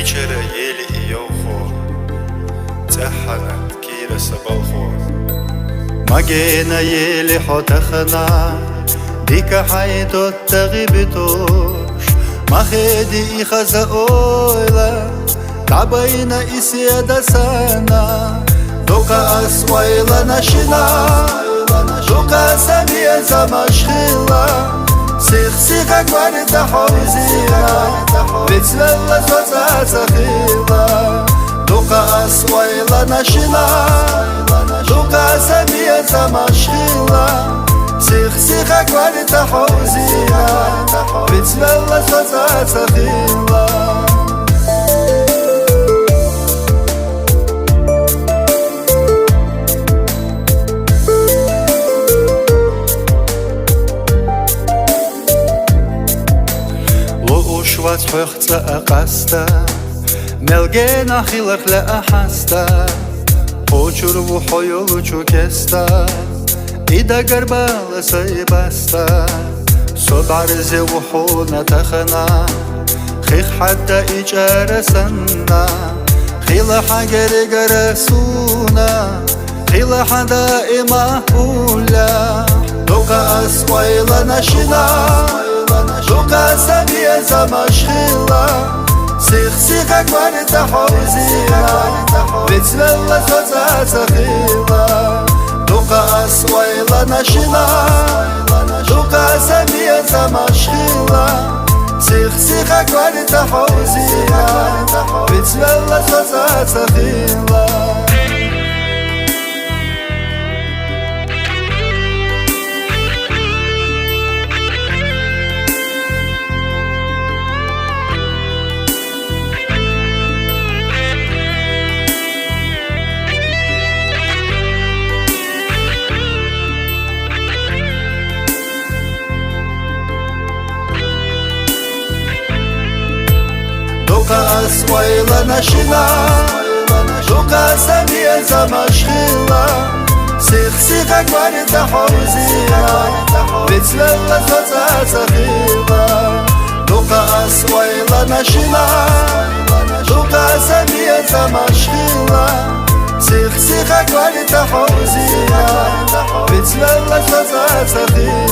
إيشرا يلي يوخو تحنا كيرا سبالخو مجينا يلي حتخنا ديك حيدو تغيبتوش ما خدي إخذ أويلا تعبينا إسيادة سنة دوكا أسويلا نشنا دوكا سمية زمشخيلا سيخ سيخك وارد حوزينا بتسلل سوزا سخيلا دوكا أسويلا نشنا دوكا سمية زمشخيلا سيخ سيخك وارد حوزينا بتسلل سوزا سخيلا شوات حخت أقستا ملجنا خلق لأحستا خوشور وحيول چوكستا إدا قربا لسيبستا صبع رزي وحونا تخنا خيخ حتى إجارة سنة خيلا حجر قرسونا خيلا حدا إما هولا دوكا أسويلا نشنا دوكا سمية زمشخيلا سيخ سيخك وارد حوزينا بتسلل سوزا سخيلا دوكا أسويلا نشنا دوكا سمية زمشخيلا سيخ سيخك وارد حوزينا بتسلل سوزا سخيلا دوكا أسويلا نشنا دوكا سمية زمشخيلا سيخ سيخك وارد حوزينا بتسلل سوزا سخيلا دوكا أسويلا نشنا دوكا سمية زمشخيلا سيخ سيخك وارد حوزينا بتسلل سوزا سخيلا